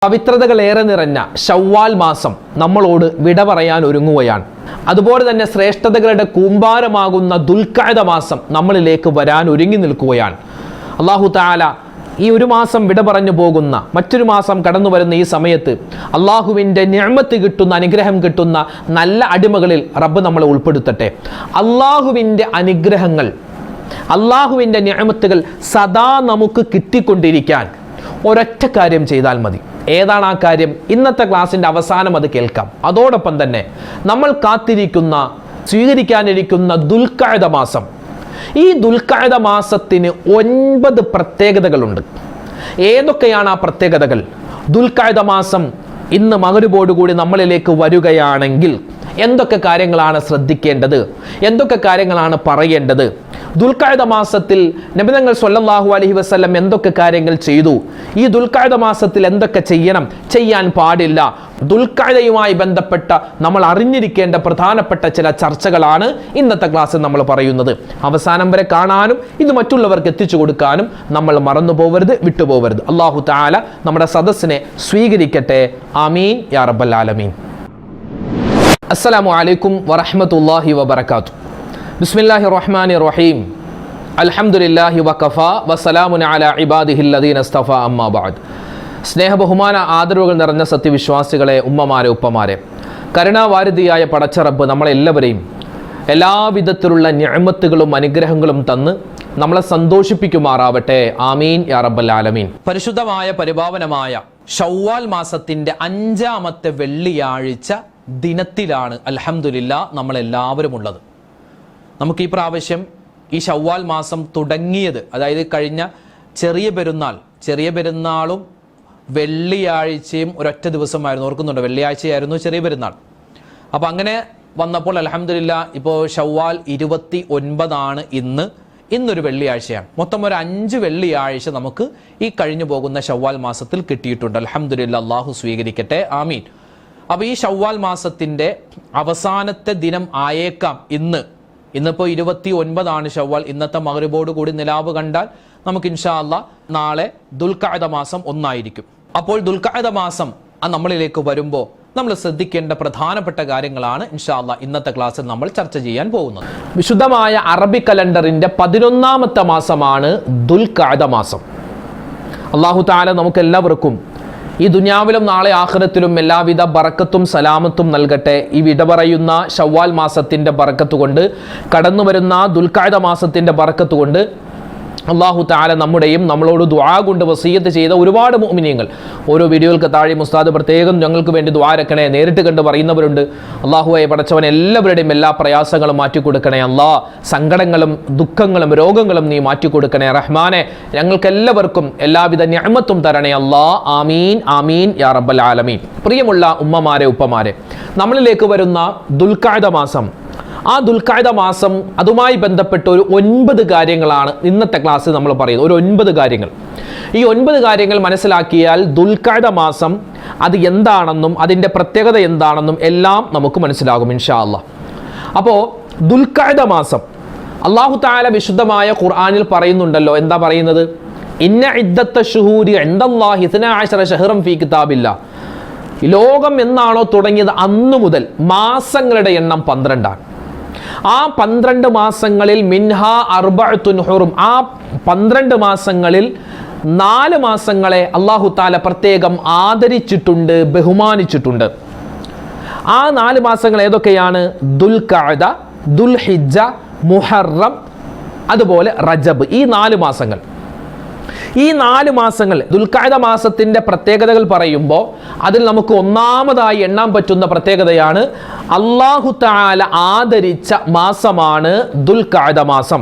പവിത്രതകളേറെ നിറഞ്ഞ ശവ്വാൽ മാസം നമ്മളോട് വിട പറയാൻ ഒരുങ്ങുകയാണ്. അതുപോലെ തന്നെ ശ്രേഷ്ഠതകളുടെ കൂമ്പാരമാകുന്ന ദുൽഖഅദ മാസം നമ്മളിലേക്ക് വരാൻ ഒരുങ്ങി നിൽക്കുകയാണ്. അല്ലാഹു തആല ഈ ഒരു മാസം വിട പറഞ്ഞു പോകുന്ന മറ്റൊരു മാസം കടന്നു വരുന്ന ഈ സമയത്ത് അള്ളാഹുവിൻ്റെ നിഅമത്ത് കിട്ടുന്ന, അനുഗ്രഹം കിട്ടുന്ന നല്ല അടിമകളിൽ റബ്ബ് നമ്മളെ ഉൾപ്പെടുത്തട്ടെ. അള്ളാഹുവിൻ്റെ അനുഗ്രഹങ്ങൾ, അള്ളാഹുവിൻ്റെ നിഅമത്തുകൾ സദാ നമുക്ക് കിട്ടിക്കൊണ്ടിരിക്കാൻ ഒരൊറ്റ കാര്യം ചെയ്താൽ മതി. ഏതാണ് ആ കാര്യം? ഇന്നത്തെ ക്ലാസ്സിൻ്റെ അവസാനം അത് കേൾക്കാം. അതോടൊപ്പം തന്നെ നമ്മൾ കാത്തിരിക്കുന്ന, സ്വീകരിക്കാനിരിക്കുന്ന ദുൽഖഅദ മാസം, ഈ ദുൽഖഅദ മാസത്തിന് 9 പ്രത്യേകതകളുണ്ട്. ഏതൊക്കെയാണ് ആ പ്രത്യേകതകൾ? ദുൽഖഅദ മാസം ഇന്ന് മഗ്‌രിബോടുകൂടി നമ്മളിലേക്ക് വരികയാണെങ്കിൽ എന്തൊക്കെ കാര്യങ്ങളാണ് ശ്രദ്ധിക്കേണ്ടത്? എന്തൊക്കെ കാര്യങ്ങളാണ് പറയേണ്ടത്? ദുൽഖഅദ മാസത്തിൽ നബി സ്വല്ലല്ലാഹു അലൈഹി വസല്ലം എന്തൊക്കെ കാര്യങ്ങൾ ചെയ്തു? ഈ ദുൽഖഅദ മാസത്തിൽ എന്തൊക്കെ ചെയ്യണം, ചെയ്യാൻ പാടില്ല? ദുൽഖഅദയുമായി ബന്ധപ്പെട്ട നമ്മൾ അറിഞ്ഞിരിക്കേണ്ട പ്രധാനപ്പെട്ട ചില ചർച്ചകളാണ് ഇന്നത്തെ ക്ലാസ്സിൽ നമ്മൾ പറയുന്നത്. അവസാനം വരെ കാണാനും ഇത് മറ്റുള്ളവർക്ക് എത്തിച്ചു കൊടുക്കാനും നമ്മൾ മറന്നു പോവരുത്, വിട്ടുപോകരുത്. അല്ലാഹു തആല നമ്മുടെ സദസ്സിനെ സ്വീകരിക്കട്ടെ. ആമീൻ യാ റബ്ബൽ ആലമീൻ. അസ്സലാമു അലൈക്കും വറഹ്മത്തുള്ളാഹി വബറകാതുഹു. ബിസ്മില്ലാഹിർ റഹ്മാനിർ റഹീം. അൽഹംദുലില്ലാഹി വഖഫാ വസലാമുൻ അലാ ഇബാദിഹിൽ ലദീന ഇസ്തഫാ അമ്മാ ബഅദ്. സ്നേഹ ബഹുമാന ആദരവുകൾ നിറഞ്ഞ സത്യവിശ്വാസികളെ, ഉമ്മമാരെ, ഉപ്പമാരെ, കരുണാവാരിധിയായ പടച്ച റബ്ബ് നമ്മളെല്ലാവരെയും എല്ലാവിധത്തിലുള്ള നിഅമത്തുകളും അനുഗ്രഹങ്ങളും തന്ന് നമ്മളെ സന്തോഷിപ്പിക്കുമാറാവട്ടെ. ആമീൻ യാ റബ്ബൽ ആലമീൻ. പരിശുദ്ധമായ പരിപാവനമായ ശവ്വാൽ മാസത്തിന്റെ 5-ാമത്തെ വെള്ളിയാഴ്ച ദിനത്തിലാണ് അൽഹംദുലില്ലാ നമ്മളെല്ലാവരും ഉള്ളത്. നമുക്ക് ഈ പ്രാവശ്യം ഈ ശവ്വാൽ മാസം തുടങ്ങിയത്, അതായത് കഴിഞ്ഞ ചെറിയ പെരുന്നാളും വെള്ളിയാഴ്ചയും ഒരൊറ്റ ദിവസമായിരുന്നു. ഓർക്കുന്നുണ്ടോ? വെള്ളിയാഴ്ചയായിരുന്നു ചെറിയ പെരുന്നാൾ. അപ്പം അങ്ങനെ വന്നപ്പോൾ അൽഹംദുലില്ലാ ഇപ്പോൾ ശവ്വാൽ 29 ഇന്നൊരു വെള്ളിയാഴ്ചയാണ്. മൊത്തം ഒരു 5 വെള്ളിയാഴ്ച നമുക്ക് ഈ കഴിഞ്ഞു പോകുന്ന ശവ്വാൽ മാസത്തിൽ കിട്ടിയിട്ടുണ്ട്. അൽഹംദുലില്ലാ, അല്ലാഹു സ്വീകരിക്കട്ടെ. ആമീൻ. അപ്പോൾ ഈ ശവ്വാൽ മാസത്തിൻ്റെ അവസാനത്തെ ദിനം ആയേക്കാം ഇന്നിപ്പോൾ 29 ശവ്വാൽ. ഇന്നത്തെ മഗ്‌രിബോട് കൂടി നിലാവ് കണ്ടാൽ നമുക്ക് ഇൻഷാ അല്ലാഹ് നാളെ ദുൽഖഅദ മാസം 1 അപ്പോൾ ദുൽഖഅദ മാസം നമ്മളിലേക്ക് വരുമ്പോൾ നമ്മൾ ശ്രദ്ധിക്കേണ്ട പ്രധാനപ്പെട്ട കാര്യങ്ങളാണ് ഇൻഷാ അല്ലാഹ് ഇന്നത്തെ ക്ലാസ്സിൽ നമ്മൾ ചർച്ച ചെയ്യാൻ പോകുന്നത്. വിശുദ്ധമായ അറബി കലണ്ടറിന്റെ 11-ാമത്തെ മാസമാണ് ദുൽഖഅദ മാസം. അല്ലാഹു തആല നമുക്ക് എല്ലാവർക്കും ഈ ദുനിയാവിലും നാളെ ആഖിറത്തിലും എല്ലാവിധ ബറക്കത്തും സലാമത്തും നൽകട്ടെ. ഈ വിട പറയുന്ന ശവ്വാൽ മാസത്തിന്റെ ബറക്കത്ത് കൊണ്ട്, കടന്നു വരുന്ന ദുൽഖഅദ മാസത്തിന്റെ ബറക്കത്ത് കൊണ്ട് അല്ലാഹു തആല നമ്മുടെയും നമ്മളോട് ദുആ കൊണ്ട് വസിയ്യത്ത് ചെയ്ത ഒരുപാട് മുഅ്മിനീങ്ങൾ ഓരോ വീഡിയോകൾക്ക് താഴെ ഉസ്താദ് പ്രത്യേകം ഞങ്ങൾക്ക് വേണ്ടി ദുആ രക്കണേ, നേരിട്ട് കണ്ട് പറയുന്നവരുണ്ട്. അല്ലാഹുവേ പടച്ചവൻ എല്ലാവരുടെയും എല്ലാ പ്രയാസങ്ങളും മാറ്റിക്കൊടുക്കണേ. അല്ലാ, സങ്കടങ്ങളും ദുഃഖങ്ങളും രോഗങ്ങളും നീ മാറ്റിക്കൊടുക്കണേ റഹ്മാനെ. ഞങ്ങൾക്ക് എല്ലാവർക്കും എല്ലാവിധ നിഅമത്തും തരണേ അല്ലാ. ആമീൻ ആമീൻ യാ റബ്ബൽ ആലമീൻ. പ്രിയമുള്ള ഉമ്മമാരെ, ഉപ്പമാരെ, നമ്മളിലേക്ക് വരുന്ന ദുൽഖഅദ മാസം, ആ ദുൽഖഅദ മാസം അതുമായി ബന്ധപ്പെട്ട ഒരു 9 കാര്യങ്ങളാണ് ഇന്നത്തെ ക്ലാസ്സിൽ നമ്മൾ പറയുന്നത്. ഒരു 9 കാര്യങ്ങൾ. ഈ 9 കാര്യങ്ങൾ മനസ്സിലാക്കിയാൽ ദുൽഖഅദ മാസം അത് എന്താണെന്നും അതിൻ്റെ പ്രത്യേകത എന്താണെന്നും എല്ലാം നമുക്ക് മനസ്സിലാകും ഇൻഷാ അല്ലാഹ്. അപ്പോൾ ദുൽഖഅദ മാസം അല്ലാഹു തആല വിശുദ്ധമായ ഖുർആനിൽ പറയുന്നുണ്ടല്ലോ. എന്താ പറയുന്നത്? ഇന്ന ഇദ്ദത്ത ശുഹൂരി ഇൻദല്ലാഹി 12 ശഹ്റൻ ഫീ കിതാബില്ലാഹ്. ലോകം എന്നാണോ തുടങ്ങിയത് അന്നു മുതൽ മാസങ്ങളുടെ എണ്ണം 12ആണ്. ആ 12 മാസങ്ങളിൽ മിൻഹാ അർബഅത്തുൻ ഹുറും, ആ 12 മാസങ്ങളിൽ 4 മാസങ്ങളെ അല്ലാഹു തആല പ്രത്യേകം ആദരിച്ചിട്ടുണ്ട്, ബഹുമാനിച്ചിട്ടുണ്ട്. ആ 4 മാസങ്ങൾ ഏതൊക്കെയാണ്? ദുൽഖഅദ, ദുൽഹിജ്ജ, മുഹറം, അതുപോലെ റജബ്. ഈ 4 മാസങ്ങൾ. ഈ 4 മാസങ്ങൾ ദുൽഖഅദ മാസത്തിന്റെ പ്രത്യേകതകൾ പറയുമ്പോൾ അതിൽ നമുക്ക് ഒന്നാമതായി എണ്ണാൻ പറ്റുന്ന പ്രത്യേകതയാണ് അല്ലാഹു തആല ആദരിച്ച മാസമാണ് ദുൽഖഅദ മാസം.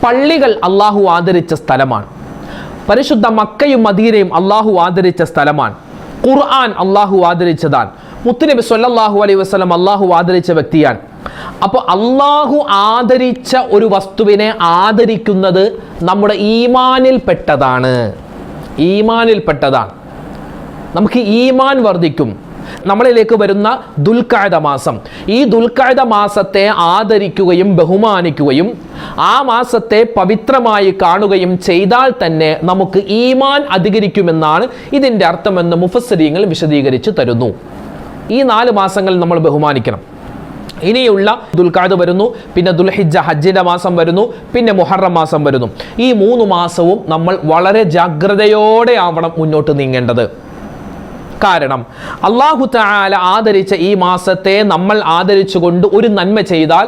പള്ളികൾ അല്ലാഹു ആദരിച്ച സ്ഥലമാണ്. പരിശുദ്ധ മക്കയും മദീനയും അല്ലാഹു ആദരിച്ച സ്ഥലമാണ്. ഖുർആൻ അല്ലാഹു ആദരിച്ചതാണ്. മുത്തുനബി സ്വല്ലല്ലാഹു അലൈഹി വസല്ലം അല്ലാഹു ആദരിച്ച വ്യക്തിയാണ്. അപ്പോൾ അല്ലാഹു ആദരിച്ച ഒരു വസ്തുവിനെ ആദരിക്കുന്നത് നമ്മുടെ ഈമാനിൽപ്പെട്ടതാണ്. നമുക്ക് ഈമാൻ വർദ്ധിക്കും, നമ്മളിലേക്ക് വരുന്ന ദുൽഖഅദ മാസം, ഈ ദുൽഖഅദ മാസത്തെ ആദരിക്കുകയും ബഹുമാനിക്കുകയും ആ മാസത്തെ പവിത്രമായി കാണുകയും ചെയ്താൽ തന്നെ നമുക്ക് ഈമാൻ അധികരിക്കുമെന്നാണ് ഇതിൻ്റെ അർത്ഥമെന്ന് മുഫസ്സിരീങ്ങൾ വിശദീകരിച്ച് തരുന്നു. ഈ 4 മാസങ്ങൾ നമ്മൾ ബഹുമാനിക്കണം. ഇനിയുള്ള ദുൽഖഅദ വരുന്നു, പിന്നെ ദുൽഹിജ്ജ ഹജ്ജിൻ്റെ മാസം വരുന്നു, പിന്നെ മുഹറം മാസം വരുന്നു. ഈ 3 മാസവും നമ്മൾ വളരെ ജാഗ്രതയോടെ ആവണം മുന്നോട്ട് നീങ്ങേണ്ടത്. കാരണം അല്ലാഹു തആല ആദരിച്ച ഈ മാസത്തെ നമ്മൾ ആദരിച്ചുകൊണ്ട് ഒരു നന്മ ചെയ്താൽ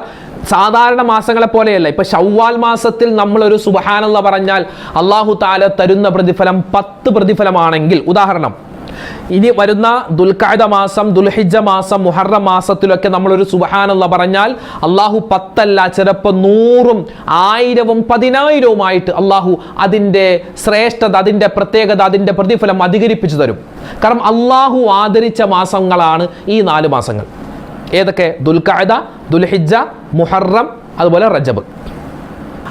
സാധാരണ മാസങ്ങളെ പോലെയല്ല. ഇപ്പൊ ശവ്വാൽ മാസത്തിൽ നമ്മളൊരു സുബ്ഹാനല്ലാഹ് പറഞ്ഞാൽ അല്ലാഹു തആല തരുന്ന പ്രതിഫലം 10 പ്രതിഫലമാണെങ്കിൽ, ഉദാഹരണം ഇനി വരുന്ന ദുൽഖഅദ മാസം, ദുൽഹിജ്ജ മാസം, മുഹറം മാസത്തിലൊക്കെ നമ്മളൊരു സുബ്ഹാനല്ലാഹ് പറഞ്ഞാൽ അല്ലാഹു 10 അല്ല, ചിലപ്പോൾ 100ഉം 1000ഉം 10000ഉമായിട്ട് അല്ലാഹു അതിൻ്റെ ശ്രേഷ്ഠത, അതിൻ്റെ പ്രത്യേകത, അതിൻ്റെ പ്രതിഫലം അധികരിപ്പിച്ചു തരും. കാരണം അല്ലാഹു ആദരിച്ച മാസങ്ങളാണ് ഈ 4 മാസങ്ങൾ. ഏതൊക്കെ? ദുൽഖഅദ, ദുൽഹിജ്ജ, മുഹറം, അതുപോലെ റജബ്.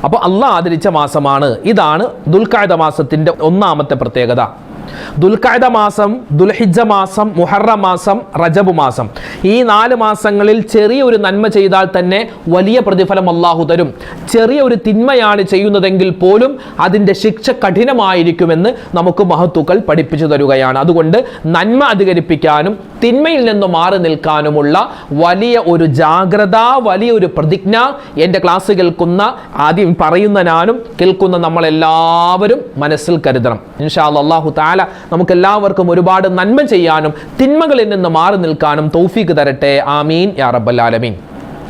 അപ്പോൾ അല്ലാഹ് ആദരിച്ച മാസമാണ്. ഇതാണ് ദുൽഖഅദ മാസത്തിൻ്റെ ഒന്നാമത്തെ പ്രത്യേകത. ദുൽഖഅദ മാസം, ദുൽഹിജ്ജ മാസം, മുഹറം മാസം, റജബ് മാസം, ഈ 4 മാസങ്ങളിൽ ചെറിയൊരു നന്മ ചെയ്താൽ തന്നെ വലിയ പ്രതിഫലം അല്ലാഹു തരും. ചെറിയൊരു തിന്മയാണ് ചെയ്യുന്നതെങ്കിൽ പോലും അതിൻ്റെ ശിക്ഷ കഠിനമായിരിക്കുമെന്ന് നമുക്ക് മഹത്തുക്കൾ പഠിപ്പിച്ചു തരുകയാണ്. അതുകൊണ്ട് നന്മ അധികരിപ്പിക്കാനും തിന്മയിൽ നിന്ന് മാറി നിൽക്കാനുമുള്ള വലിയ ഒരു ജാഗ്രത, വലിയൊരു പ്രതിജ്ഞ എൻ്റെ ക്ലാസ് കേൾക്കുന്ന, ആദ്യം പറയുന്ന ഞാനും കേൾക്കുന്ന നമ്മളെല്ലാവരും മനസ്സിൽ കരുതണം. ഇൻഷാ അല്ലാഹ് അല്ലാഹു തആല നമുക്കെല്ലാവർക്കും ഒരുപാട് നന്മ ചെയ്യാനും തിന്മകളിൽ നിന്ന് മാറി നിൽക്കാനും തൗഫീഖ് തരട്ടെ. ആമീൻ യാ റബ്ബൽ ആലമീൻ.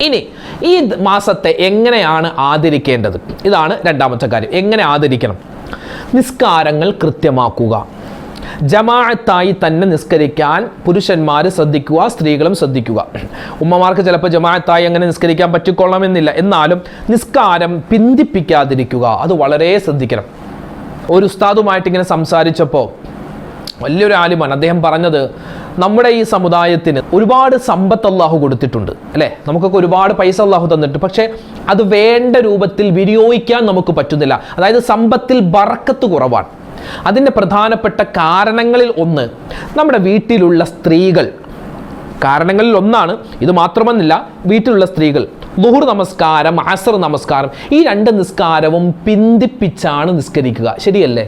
ഇനി ഈ മാസത്തെ എങ്ങനെയാണ് ആദരിക്കേണ്ടത്? ഇതാണ് രണ്ടാമത്തെ കാര്യം. എങ്ങനെ ആദരിക്കണം? നിസ്കാരങ്ങൾ കൃത്യമാക്കുക. ജമാഅത്തായി തന്നെ നിസ്കരിക്കാൻ പുരുഷന്മാർ ശ്രദ്ധിക്കുക, സ്ത്രീകളും ശ്രദ്ധിക്കുക. ഉമ്മമാർക്ക് ചിലപ്പോൾ ജമാഅത്തായി അങ്ങനെ നിസ്കരിക്കാൻ പറ്റിക്കൊള്ളണമെന്നില്ല, എന്നാലും നിസ്കാരം പിന്തിപ്പിക്കാതിരിക്കുക, അത് വളരെ ശ്രദ്ധിക്കണം. ഒരു ഉസ്താദുമായിട്ട് ഇങ്ങനെ സംസാരിച്ചപ്പോൾ വലിയൊരു ആലിമാണ്. അദ്ദേഹം പറഞ്ഞത്, നമ്മുടെ ഈ സമുദായത്തിന് ഒരുപാട് സമ്പത്ത് അല്ലാഹു കൊടുത്തിട്ടുണ്ട്, അല്ലേ? നമുക്കൊക്കെ ഒരുപാട് പൈസ അല്ലാഹു തന്നിട്ട്, പക്ഷേ അത് വേണ്ട രൂപത്തിൽ വിനിയോഗിക്കാൻ നമുക്ക് പറ്റുന്നില്ല. അതായത് സമ്പത്തിൽ ബറക്കത്ത് കുറവാണ്. അതിൻ്റെ പ്രധാനപ്പെട്ട കാരണങ്ങളിൽ ഒന്ന് നമ്മുടെ വീട്ടിലുള്ള സ്ത്രീകൾ. കാരണങ്ങളിൽ ഒന്നാണ് ഇത്, മാത്രമെന്നില്ല, വീട്ടിലുള്ള സ്ത്രീകൾ ളുഹുർ നമസ്കാരം, അസ്ർ നമസ്കാരം, ഈ 2 നിസ്കാരവും പിന്തിപ്പിച്ചാണ് നിസ്കരിക്കുക. ശരിയല്ലേ?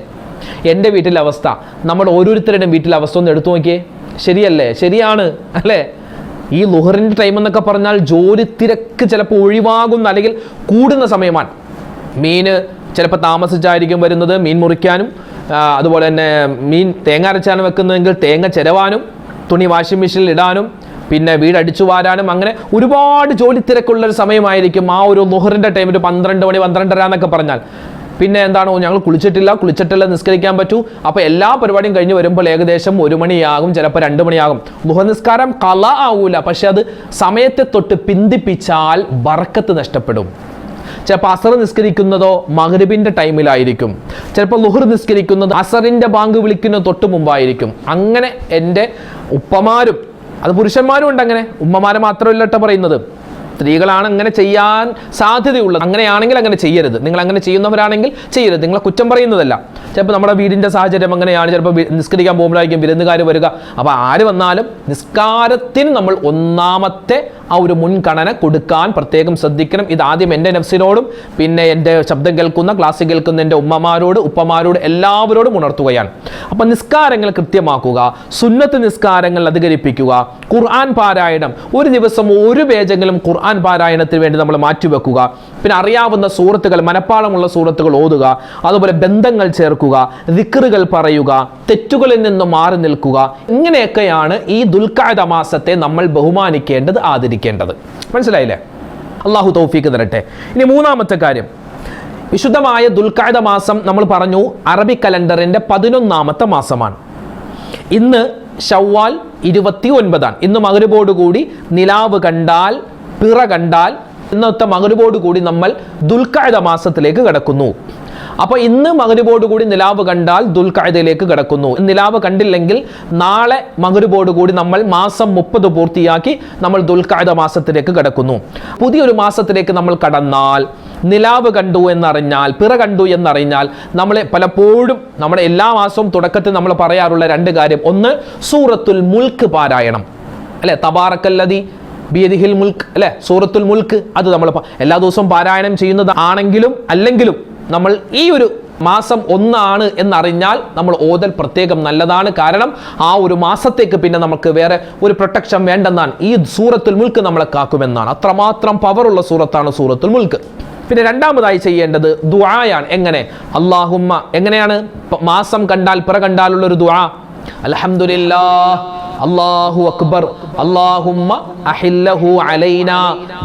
എൻ്റെ വീട്ടിലെ അവസ്ഥ, നമ്മുടെ ഓരോരുത്തരുടെയും വീട്ടിലെ അവസ്ഥ ഒന്ന് എടുത്തു നോക്കിയേ. ശരിയല്ലേ? ശരിയാണ് അല്ലേ? ഈ ളുഹറിൻ്റെ ടൈം എന്നൊക്കെ പറഞ്ഞാൽ ജോലി തിരക്ക് ചിലപ്പോൾ ഒഴിവാകുന്ന അല്ലെങ്കിൽ കൂടുന്ന സമയമാണ്. മീൻ ചിലപ്പോൾ താമസിച്ചായിരിക്കും വരുന്നത്, മീൻ മുറിക്കാനും, അതുപോലെ തന്നെ മീൻ തേങ്ങ അരച്ചാണ് വെക്കുന്നതെങ്കിൽ തേങ്ങ ചിരവാനും, തുണി വാഷിംഗ് മെഷീനിൽ ഇടാനും, പിന്നെ വീട് അടിച്ചു വാരാനും, അങ്ങനെ ഒരുപാട് ജോലി തിരക്കുള്ളൊരു സമയമായിരിക്കും ആ ഒരു ളുഹറിൻ്റെ ടൈം. ഒരു 12 മണി 12:30 എന്നൊക്കെ പറഞ്ഞാൽ പിന്നെ എന്താണോ, ഞങ്ങൾ കുളിച്ചിട്ടില്ല നിസ്കരിക്കാൻ പറ്റൂ. അപ്പോൾ എല്ലാ പരിപാടിയും കഴിഞ്ഞ് വരുമ്പോൾ ഏകദേശം 1 മണിയാകും, ചിലപ്പോൾ 2 മണിയാകും. ളുഹർ നിസ്കാരം ഖളാ ആവൂല, പക്ഷെ അത് സമയത്തെ തൊട്ട് പിന്തിപ്പിച്ചാൽ ബറക്കത്ത് നഷ്ടപ്പെടും. ചിലപ്പോൾ അസർ നിസ്കരിക്കുന്നതോ മഗ്രിബിൻ്റെ ടൈമിലായിരിക്കും, ചിലപ്പോൾ ളുഹർ നിസ്കരിക്കുന്നത് അസറിൻ്റെ ബാങ്ക് വിളിക്കുന്ന തൊട്ട് മുമ്പായിരിക്കും. അങ്ങനെ എൻ്റെ ഉപ്പമാരും, അത് പുരുഷന്മാരും ഉണ്ട് അങ്ങനെ, ഉമ്മമാരെ മാത്രമല്ല കേട്ടോ പറയുന്നത്, സ്ത്രീകളാണ് അങ്ങനെ ചെയ്യാൻ സാധ്യതയുള്ളത്. അങ്ങനെയാണെങ്കിൽ അങ്ങനെ ചെയ്യരുത്. നിങ്ങൾ അങ്ങനെ ചെയ്യുന്നവരാണെങ്കിൽ ചെയ്യരുത്. നിങ്ങളെ കുറ്റം പറയുന്നതല്ല. ചിലപ്പോൾ നമ്മുടെ വീടിൻ്റെ സാഹചര്യം അങ്ങനെയാണ്, ചിലപ്പോൾ നിസ്കരിക്കാൻ പോകുമ്പോഴായിരിക്കും വിരുന്നുകാർ വരിക. അപ്പോൾ ആര് വന്നാലും നിസ്കാരത്തിന് നമ്മൾ ഒന്നാമത്തെ ആ ഒരു മുൻഗണന കൊടുക്കാൻ പ്രത്യേകം ശ്രദ്ധിക്കണം. ഇത് ആദ്യം എൻ്റെ നഫ്സിനോടും പിന്നെ എൻ്റെ ശബ്ദം കേൾക്കുന്ന, ക്ലാസ് കേൾക്കുന്ന എൻ്റെ ഉമ്മമാരോട്, ഉപ്പമാരോട്, എല്ലാവരോടും ഉണർത്തുകയാണ്. അപ്പം നിസ്കാരങ്ങൾ കൃത്യമാക്കുക, സുന്നത്ത് നിസ്കാരങ്ങൾ അധികരിപ്പിക്കുക, ഖുർആൻ പാരായണം, ഒരു ദിവസം 1 പേജെങ്കിലും ഖുർആൻ പാരായണത്തിന് വേണ്ടി നമ്മൾ മാറ്റിവെക്കുക. പിന്നെ അറിയാവുന്ന സൂറത്തുകൾ, മനപ്പാടമുള്ള സൂറത്തുകൾ ഓതുക, അതുപോലെ ബന്ധങ്ങൾ ചേർക്കുക, ദിക്റുകൾ പറയുക, തെറ്റുകളിൽ നിന്ന് മാറി നിൽക്കുക. ഇങ്ങനെയൊക്കെയാണ് ഈ ദുൽഖഅദ മാസത്തെ നമ്മൾ ബഹുമാനിക്കേണ്ടത്, ആദരിക്കേണ്ടത്. മനസ്സിലായില്ലേ? അല്ലാഹു തൗഫീഖ് തരട്ടെ. ഇനി മൂന്നാമത്തെ കാര്യം, വിശുദ്ധമായ ദുൽഖഅദ മാസം നമ്മൾ പറഞ്ഞു അറബി കലണ്ടറിൻ്റെ 11ാമത്തെ മാസമാണ്. ഇന്ന് ശവ്വാൽ 29. ഇന്ന് മഗ്രിബോടുകൂടി നിലാവ് കണ്ടാൽ, പിറ കണ്ടാൽ, ഇന്നത്തെ മഗ്രിബോടുകൂടി നമ്മൾ ദുൽഖഅദ മാസത്തിലേക്ക് കടക്കുന്നു. അപ്പോൾ ഇന്ന് മഗ്‌രിബോടുകൂടി നിലാവ് കണ്ടാൽ ദുൽഖഅദയിലേക്ക് കടക്കുന്നു. നിലാവ് കണ്ടില്ലെങ്കിൽ നാളെ മഗ്‌രിബോടുകൂടി നമ്മൾ മാസം 30 പൂർത്തിയാക്കി നമ്മൾ ദുൽഖഅദ മാസത്തിലേക്ക് കടക്കുന്നു. പുതിയൊരു മാസത്തിലേക്ക് നമ്മൾ കടന്നാൽ നിലാവ് കണ്ടു എന്നറിഞ്ഞാൽ, പിറ കണ്ടു എന്നറിഞ്ഞാൽ നമ്മളെ പലപ്പോഴും നമ്മുടെ എല്ലാ മാസവും തുടക്കത്തിൽ നമ്മൾ പറയാറുള്ള 2 കാര്യം, ഒന്ന് സൂറത്തുൽ മുൽക്ക് പാരായണം, അല്ലെ, തബാറക്കല്ലദി ബിയദിഹിൽ മുൽക്ക്, അല്ലെ, സൂറത്തുൽ മുൽക്ക്. അത് നമ്മൾ എല്ലാ ദിവസവും പാരായണം ചെയ്യുന്നത് ആണെങ്കിലും അല്ലെങ്കിലും നമ്മൾ ഈ ഒരു മാസം 1 എന്നറിഞ്ഞാൽ നമ്മൾ ഓതൽ പ്രത്യേകം നല്ലതാണ്. കാരണം ആ ഒരു മാസത്തേക്ക് പിന്നെ നമുക്ക് വേറെ ഒരു പ്രൊട്ടക്ഷൻ വേണ്ടെന്നാണ്. ഈ സൂറത്തുൽ മുൽക്ക് നമ്മളെ കാക്കുമെന്നാണ്. അത്രമാത്രം പവറുള്ള സൂറത്താണ് സൂറത്തുൽ മുൽക്ക്. പിന്നെ രണ്ടാമതായി ചെയ്യേണ്ടത് ദുആയാണ്. എങ്ങനെ? അല്ലാഹുമ്മ, എങ്ങനെയാണ് മാസം കണ്ടാൽ പിറ കണ്ടാലുള്ള ഒരു ദുആ? അൽഹംദുലില്ലാഹ്, അല്ലാഹു അക്ബർ, അല്ലാഹുമ്മ അഹില്ലഹു അലൈനാ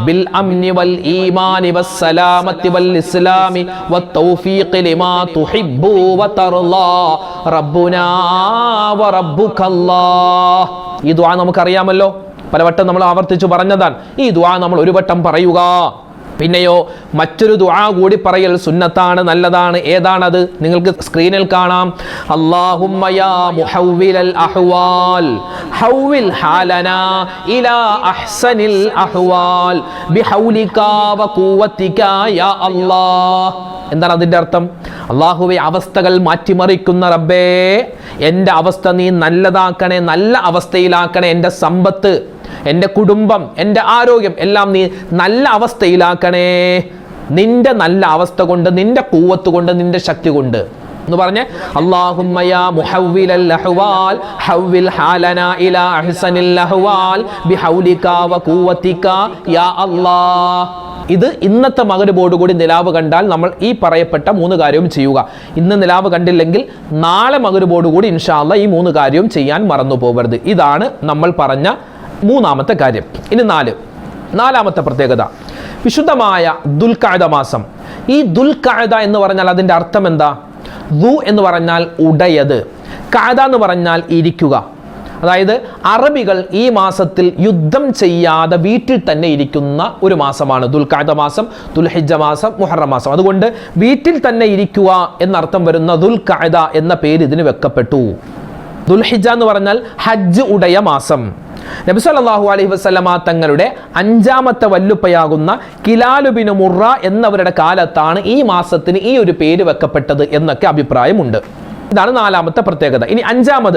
ബിൽ അംനി വൽ ഈമാനി വസ്സലാമത്തി വൽ ഇസ്ലാമി വത്തൗഫീഖി ലിമാ തുഹിബ്ബു വതർളാ റബ്ബുനാ വറബ്ബുകല്ലാഹ്. ഈ ദുആ നമുക്കറിയാമല്ലോ, പലവട്ടം നമ്മൾ ആവർത്തിച്ചു പറഞ്ഞതാണ്. ഈ ദുആ നമ്മൾ ഒരു വട്ടം പറയുക. പിന്നെയോ മറ്റൊരു ദുആ കൂടി പറയൽ സുന്നത്താണ്, നല്ലതാണ്. ഏതാണത്? നിങ്ങൾക്ക് സ്ക്രീനിൽ കാണാം. അല്ലാഹുമ്മ യാ മുഹവ്വിലൽ അഹ്വാൽ ഹവ്വിൽ ഹാലനാ ഇലാ അഹ്സനിൽ അഹ്വാൽ ബിഹൗലിക വഖുവതിക യാ അല്ലാഹ്. എന്താണ് അതിന്റെ അർത്ഥം? അല്ലാഹുവേ, അവസ്ഥകൾ മാറ്റിമറിക്കുന്ന റബ്ബേ, എൻ്റെ അവസ്ഥ നീ നല്ലതാക്കണേ, നല്ല അവസ്ഥയിലാക്കണേ. എൻ്റെ സമ്പത്ത്, എൻ്റെ കുടുംബം, എൻ്റെ ആരോഗ്യം എല്ലാം നീ നല്ല അവസ്ഥയിലാക്കണേ. നിന്റെ നല്ല അവസ്ഥ കൊണ്ട്, നിന്റെ ഖുവത്ത് കൊണ്ട്, നിന്റെ ശക്തി കൊണ്ട് എന്ന് പറഞ്ഞേ. അല്ലാഹുമ്മ യാ മുഹവ്വിലൽ അഹ്വാൽ ഹവ്വിൽ ഹാലനാ ഇലാ അഹ്സനിൽ അഹ്വാൽ ബിഹൗലിക വഖുവതിക യാ അല്ലാഹ്. ഇത് ഇന്നത്തെ മഗ്‌രിബോടുകൂടി നിലാവ് കണ്ടാൽ നമ്മൾ ഈ പറയപ്പെട്ട 3 കാര്യവും ചെയ്യുക. ഇന്ന് നിലാവ് കണ്ടില്ലെങ്കിൽ നാളെ മഗ്‌രിബോടുകൂടി ഇൻഷാ അല്ലാഹ് ഈ 3 കാര്യവും ചെയ്യാൻ മറന്നു പോകരുത്. ഇതാണ് നമ്മൾ പറഞ്ഞ 3ാമത്തെ കാര്യം. ഇനി 4ാമത്തെ പ്രത്യേകത, വിശുദ്ധമായ ദുൽഖഅദ മാസം. ഈ ദുൽഖഅദ എന്ന് പറഞ്ഞാൽ അതിൻ്റെ അർത്ഥം എന്താ? ദു എന്ന് പറഞ്ഞാൽ ഉടയത്, ഖഅദ എന്ന് പറഞ്ഞാൽ ഇരിക്കുക. അതായത് അറബികൾ ഈ മാസത്തിൽ യുദ്ധം ചെയ്യാതെ വീട്ടിൽ തന്നെ ഇരിക്കുന്ന ഒരു മാസമാണ് ദുൽഖഅദ മാസം, ദുൽഹിജ്ജ മാസം, മുഹറം മാസം. അതുകൊണ്ട് വീട്ടിൽ തന്നെ ഇരിക്കുക എന്നർത്ഥം വരുന്ന ദുൽഖഅദ എന്ന പേര് ഇതിന് വെക്കപ്പെട്ടു. ദുൽഹിജ്ജ എന്ന് പറഞ്ഞാൽ ഹജ്ജ് ഉടയ മാസം. നബി സല്ലല്ലാഹു അലൈഹി വസല്ലമ തങ്ങളുടെ 5ാമത്തെ വല്ലുപ്പയാകുന്ന കിലാൽ ബിൻ മുറ എന്നവരുടെ കാലത്താണ് ഈ മാസത്തിന് ഈ ഒരു പേര് വെക്കപ്പെട്ടത് എന്നൊക്കെ അഭിപ്രായമുണ്ട്. ഇതാണ് 4ാമത്തെ പ്രത്യേകത. ഇനി 5ാമത്,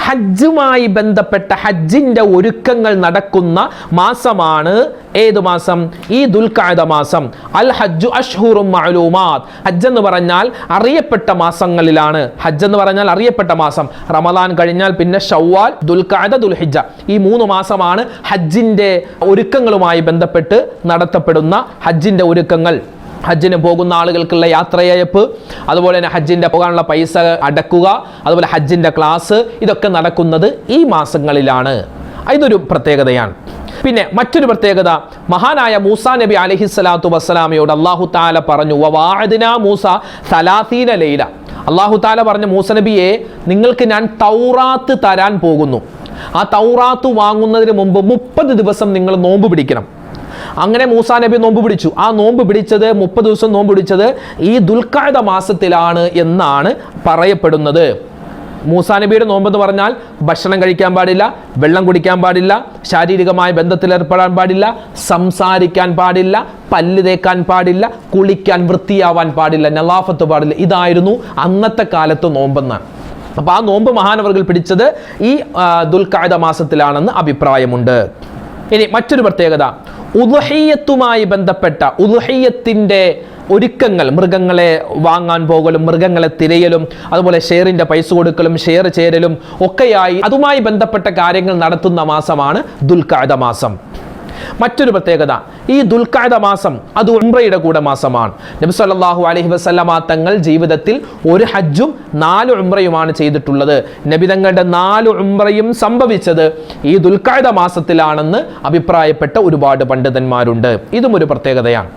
ഹജ്ജുമായി ബന്ധപ്പെട്ട ഹജ്ജിന്റെ ഒരുക്കങ്ങൾ നടക്കുന്ന മാസമാണ് ഏത് മാസം? ഈ ദുൽഖഅദ മാസം. അൽ ഹജ്ജു അഷ്ഹുറും മഅലൂമാത്ത്. ഹജ്ജ് എന്ന് പറഞ്ഞാൽ അറിയപ്പെട്ട മാസങ്ങളിലാണ്. ഹജ്ജ് എന്ന് പറഞ്ഞാൽ അറിയപ്പെട്ട മാസം. റമദാൻ കഴിഞ്ഞാൽ പിന്നെ ശവ്വാൽ, ദുൽഖഅദ, ദുൽഹിജ്ജ, ഈ 3 മാസമാണ് ഹജ്ജിന്റെ ഒരുക്കങ്ങളുമായി ബന്ധപ്പെട്ട് നടത്തപ്പെടുന്ന ഹജ്ജിന്റെ ഒരുക്കങ്ങൾ. ഹജ്ജിന് പോകുന്ന ആളുകൾക്കുള്ള യാത്രയയപ്പ്, അതുപോലെ തന്നെ ഹജ്ജിൻ്റെ പോകാനുള്ള പൈസ അടക്കുക, അതുപോലെ ഹജ്ജിൻ്റെ ക്ലാസ്, ഇതൊക്കെ നടക്കുന്നത് ഈ മാസങ്ങളിലാണ്. ഇതൊരു പ്രത്യേകതയാണ്. പിന്നെ മറ്റൊരു പ്രത്യേകത, മഹാനായ മൂസാ നബി അലൈഹിസ്സലാത്തു വസ്സലാമയോട് അല്ലാഹു തആല പറഞ്ഞു, വവാഅദ്നാ മൂസ 30 ലൈല. അല്ലാഹു തആല പറഞ്ഞു, മൂസ നബിയെ, നിങ്ങൾക്ക് ഞാൻ തൗറാത്ത് തരാൻ പോകുന്നു. ആ തൗറാത്ത് വാങ്ങുന്നതിന് മുമ്പ് 30 ദിവസം നിങ്ങൾ നോമ്പ് പിടിക്കണം. അങ്ങനെ മൂസാ നബി നോമ്പ് പിടിച്ചു. ആ നോമ്പ് പിടിച്ചത് 30 ദിവസം നോമ്പ് പിടിച്ചത് ഈ ദുൽഖഅദ മാസത്തിലാണ് എന്നാണ് പറയപ്പെടുന്നത്. മൂസാ നബിയുടെ നോമ്പെന്ന് പറഞ്ഞാൽ ഭക്ഷണം കഴിക്കാൻ പാടില്ല, വെള്ളം കുടിക്കാൻ പാടില്ല, ശാരീരികമായ ബന്ധത്തിലേർപ്പെടാൻ പാടില്ല, സംസാരിക്കാൻ പാടില്ല, പല്ല് തേക്കാൻ പാടില്ല, കുളിക്കാൻ വൃത്തിയാവാൻ പാടില്ല, നലാഫത്ത് പാടില്ല. ഇതായിരുന്നു അന്നത്തെ കാലത്ത് നോമ്പെന്നാണ്. അപ്പോൾ ആ നോമ്പ് മഹാനവർകൾ പിടിച്ചത് ഈ ദുൽഖഅദ മാസത്തിലാണെന്ന് അഭിപ്രായമുണ്ട്. ഇനി മറ്റൊരു പ്രത്യേകത, ഉദ്ഹിയ്യത്തുമായി ബന്ധപ്പെട്ട ഉദ്ഹിയ്യത്തിൻ്റെ ഒരുക്കങ്ങൾ, മൃഗങ്ങളെ വാങ്ങാൻ പോകലും മൃഗങ്ങളെ തിരയലും അതുപോലെ ഷെയറിൻ്റെ പൈസ കൊടുക്കലും ഷെയർ ചേരലും ഒക്കെയായി അതുമായി ബന്ധപ്പെട്ട കാര്യങ്ങൾ നടത്തുന്ന മാസമാണ് ദുൽഖഅദ മാസം. മറ്റൊരു പ്രത്യേകത, ഈ ദുൽഖഅദ മാസം അത് ഉംറയുടെ കൂടെ മാസമാണ്. നബി സല്ലല്ലാഹു അലൈഹി വസല്ലമ തങ്ങൾ ജീവിതത്തിൽ ഒരു ഹജ്ജും 4 ഉംറയുമാണ് ചെയ്തിട്ടുള്ളത്. നബി തങ്ങളുടെ 4 ഉംറയും സംഭവിച്ചത് ഈ ദുൽഖഅദ മാസത്തിലാണെന്ന് അഭിപ്രായപ്പെട്ട ഒരുപാട് പണ്ഡിതന്മാരുണ്ട്. ഇതും ഒരു പ്രത്യേകതയാണ്.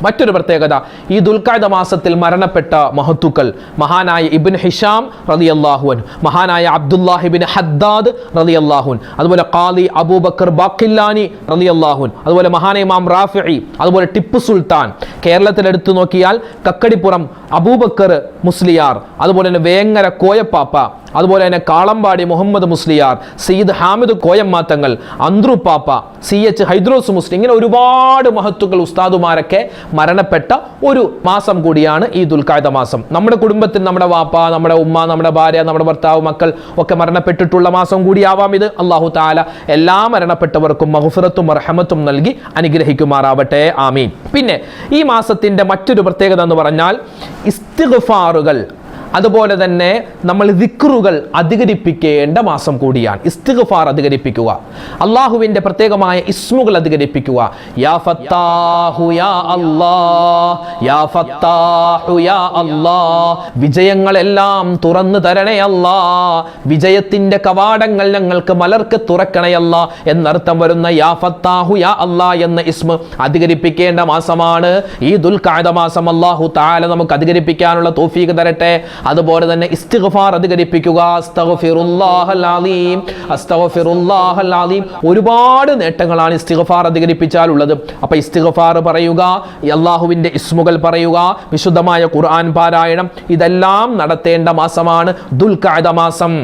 മറ്റൊരു പ്രത്യേകത, ഈ ദുൽഖഅദ മാസത്തിൽ മരണപ്പെട്ട മഹത്തുക്കൾ മഹാനായ ഇബ്നു ഹിഷാം റളിയല്ലാഹു അൻഹു, മഹാനായ അബ്ദുല്ലാഹ് ഇബ്നു ഹദ്ദാദ് റളിയല്ലാഹു അൻഹു, അതുപോലെ ഖാദി അബൂബക്കർ ബാഖില്ലാനി റളിയല്ലാഹു അൻഹു, അതുപോലെ മഹാനായ ഇമാം റാഫിഈ, അതുപോലെ ടിപ്പു സുൽത്താൻ, കേരളത്തിലെടുത്തു നോക്കിയാൽ കക്കടിപ്പുറം അബൂബക്കർ മുസ്ലിയാർ, അതുപോലെ തന്നെ വേങ്ങര കോയപ്പാപ്പ, അതുപോലെ തന്നെ കാളമ്പാടി മുഹമ്മദ് മുസ്ലിയാർ, സയ്യിദ് ഹാമിദ് കോയമ്മാത്തങ്ങൾ, അന്ത്രുപ്പാപ്പ, CH ഹൈദ്രോസ് മുസ്ലിം, ഇങ്ങനെ ഒരുപാട് മഹത്തുക്കൾ ഉസ്താദുമാരൊക്കെ മരണപ്പെട്ട ഒരു മാസം കൂടിയാണ് ഈ ദുൽഖഅദ മാസം. നമ്മുടെ കുടുംബത്തിൽ നമ്മുടെ വാപ്പ, നമ്മുടെ ഉമ്മ, നമ്മുടെ ഭാര്യ, നമ്മുടെ ഭർത്താവ്, മക്കൾ ഒക്കെ മരണപ്പെട്ടിട്ടുള്ള മാസം കൂടിയാവാം ഇത്. അല്ലാഹു തആല എല്ലാ മരണപ്പെട്ടവർക്കും മഗ്ഫിറത്തും റഹ്മത്തും നൽകി അനുഗ്രഹിക്കുമാറാവട്ടെ. ആമീൻ. പിന്നെ ഈ മാസത്തിന്റെ മറ്റൊരു പ്രത്യേകത എന്ന് പറഞ്ഞാൽ ഇസ്തിഗ്ഫാറുകൾ, അതുപോലെ തന്നെ നമ്മൾ ദിക്റുകൾ അധികരിപ്പിക്കേണ്ട മാസം കൂടിയാണ്. ഇസ്തിഗ്ഫാർ അധികരിപ്പിക്കുക, അള്ളാഹുവിൻ്റെ പ്രത്യേകമായ ഇസ്മുകൾ അധികരിപ്പിക്കുക. യാ ഫത്താഹു യാ അല്ലാഹ്, യാ ഫത്താഹു യാ അല്ലാഹ്, വിജയങ്ങളെല്ലാം തുറന്നു തരണേ അല്ലാ, വിജയത്തിൻ്റെ കവാടങ്ങൾ ഞങ്ങൾക്ക് മലർക്ക് തുറക്കണേ അല്ലാ എന്നർത്ഥം വരുന്ന യാ ഫത്താഹു യാ അല്ലാ എന്ന ഇസ്മ അധികരിപ്പിക്കേണ്ട മാസമാണ് ഈ ദുൽഖഅദ മാസം. അല്ലാഹു തആല നമുക്ക് അധികരിപ്പിക്കാനുള്ള തൗഫീഖ് തരട്ടെ. അതുപോലെ തന്നെ ഇസ്തിഗ്ഫാർ അധികരിപ്പിക്കുക. അസ്തഗ്ഫിറുല്ലാഹൽ അലീം, അസ്തഗ്ഫിറുല്ലാഹൽ അലീം. ഒരുപാട് നേട്ടങ്ങളാണ് ഇസ്തിഗ്ഫാർ അധികരിപ്പിച്ചാൽ ഉള്ളത്. അപ്പൊ ഇസ്തിഗ്ഫാർ പറയുക, അല്ലാഹുവിന്റെ ഇസ്മുകൾ പറയുക, വിശുദ്ധമായ ഖുർആൻ പാരായണം, ഇതെല്ലാം നടത്തേണ്ട മാസമാണ് ദുൽഖഅദ മാസം.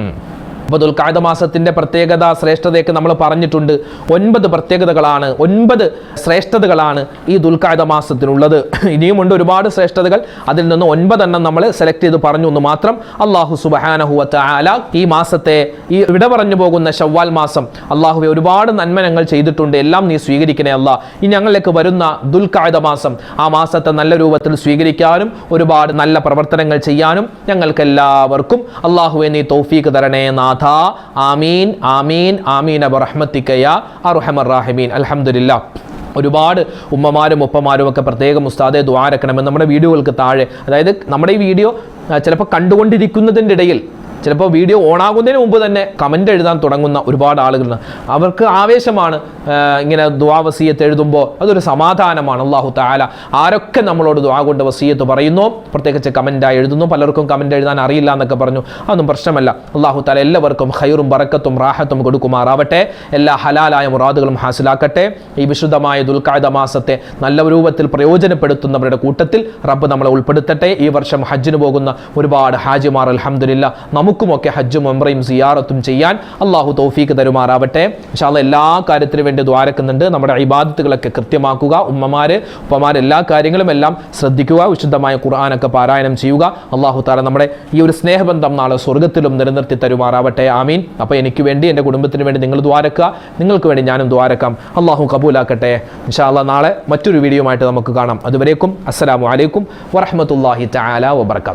അപ്പോൾ ദുൽഖഅദ മാസത്തിന്റെ പ്രത്യേകത ശ്രേഷ്ഠതയൊക്കെ നമ്മൾ പറഞ്ഞിട്ടുണ്ട്. 9 പ്രത്യേകതകളാണ്, 9 ശ്രേഷ്ഠതകളാണ് ഈ ദുൽഖഅദ മാസത്തിനുള്ളത്. ഇനിയുമുണ്ട് ഒരുപാട് ശ്രേഷ്ഠതകൾ, അതിൽ നിന്ന് 9 എണ്ണം നമ്മൾ സെലക്ട് ചെയ്ത് പറഞ്ഞു എന്ന് മാത്രം. അല്ലാഹു സുബ്ഹാനഹു വ തആല ഈ മാസത്തെ, ഈ വിട പറഞ്ഞു പോകുന്ന ശവ്വാൽ മാസം, അല്ലാഹുവേ ഒരുപാട് നന്മ ഞങ്ങൾ ചെയ്തിട്ടുണ്ട്, എല്ലാം നീ സ്വീകരിക്കണേ അല്ലാ. ഇനി ഞങ്ങളിലേക്ക് വരുന്ന ദുൽഖഅദ മാസം, ആ മാസത്തെ നല്ല രൂപത്തിൽ സ്വീകരിക്കാനും ഒരുപാട് നല്ല പ്രവർത്തനങ്ങൾ ചെയ്യാനും ഞങ്ങൾക്ക് എല്ലാവർക്കും അല്ലാഹുവേ നീ തൗഫീഖ് തരണേ നാഥ. ആമീൻ ആമീൻ ആമീൻ ബിറഹ്മതിക യാ അർഹമർ റഹീമീൻ. അൽഹംദുലില്ലാഹ്. ഒരുപാട് ഉമ്മമാരും ഉപ്പമാരും ഒക്കെ പ്രത്യേകം ഉസ്താദെ ദുആ രക്കണമെന്ന് നമ്മുടെ വീഡിയോകൾക്ക് താഴെ, അതായത് നമ്മുടെ ഈ വീഡിയോ ചിലപ്പോൾ കണ്ടുകൊണ്ടിരിക്കുന്നതിൻ്റെ ഇടയിൽ, ചിലപ്പോൾ വീഡിയോ ഓണാകുന്നതിന് മുമ്പ് തന്നെ കമൻ്റ് എഴുതാൻ തുടങ്ങുന്ന ഒരുപാട് ആളുകളുണ്ട്. അവർക്ക് ആവേശമാണ് ഇങ്ങനെ ദുആ വസിയത്ത് എഴുതുമ്പോൾ, അതൊരു സമാധാനമാണ്. അല്ലാഹു തആല ആരൊക്കെ നമ്മളോട് ദുആ കൊണ്ട് വസിയത്ത് പറയുന്നു, പ്രത്യേകിച്ച് കമൻ്റായി എഴുതുന്നു. പലർക്കും കമൻ്റ് എഴുതാൻ അറിയില്ല എന്നൊക്കെ പറഞ്ഞു, അതൊന്നും പ്രശ്നമല്ല. അല്ലാഹു തആല എല്ലാവർക്കും ഖൈറും ബറക്കത്തും റാഹത്തും കൊടുക്കുമാറാവട്ടെ, എല്ലാ ഹലാലായ മുറാദുകളും ഹാസിലാക്കട്ടെ. ഈ വിശുദ്ധമായ ദുൽഖഅദ മാസത്തെ നല്ല രൂപത്തിൽ പ്രയോജനപ്പെടുത്തുന്നവരുടെ കൂട്ടത്തിൽ റബ്ബ് നമ്മളെ ഉൾപ്പെടുത്തട്ടെ. ഈ വർഷം ഹജ്ജിന് പോകുന്ന ഒരുപാട് ഹാജിമാർ അൽഹംദുലില്ലാഹ് നമുക്കുമൊക്കെ ഹജ്ജും ഉംറയും സിയാറത്തും ചെയ്യാൻ അല്ലാഹു തൗഫീഖ് തരുമാറാവട്ടെ. ഇൻഷാ അല്ലാഹ് എല്ലാ കാര്യത്തിനും വേണ്ടി ദ്വാരക്കുന്നുണ്ട്. നമ്മുടെ ഇബാദത്തുകളൊക്കെ കൃത്യമാക്കുക, ഉമ്മമാര് ഉപ്പമാര് എല്ലാ കാര്യങ്ങളും എല്ലാം ശ്രദ്ധിക്കുക, വിശുദ്ധമായ ഖുർആനൊക്കെ പാരായണം ചെയ്യുക. അല്ലാഹു തആല നമ്മുടെ ഈ ഒരു സ്നേഹബന്ധം നാളെ സ്വർഗ്ഗത്തിലും നിലനിർത്തി തരുമാറാവട്ടെ. ആമീൻ. അപ്പോൾ എനിക്ക് വേണ്ടി, എൻ്റെ കുടുംബത്തിന് വേണ്ടി നിങ്ങൾ ദ്വാരക്കുക, നിങ്ങൾക്ക് വേണ്ടി ഞാനും ദ്വാരക്കാം. അല്ലാഹു കബൂലാക്കട്ടെ. ഇൻഷാ അല്ലാഹ് നാളെ മറ്റൊരു വീഡിയോ ആയിട്ട് നമുക്ക് കാണാം. അതുവരേക്കും അസ്സലാമു അലൈക്കും വറഹ്മത്തുള്ളാഹി തആല വബറകാതുഹു.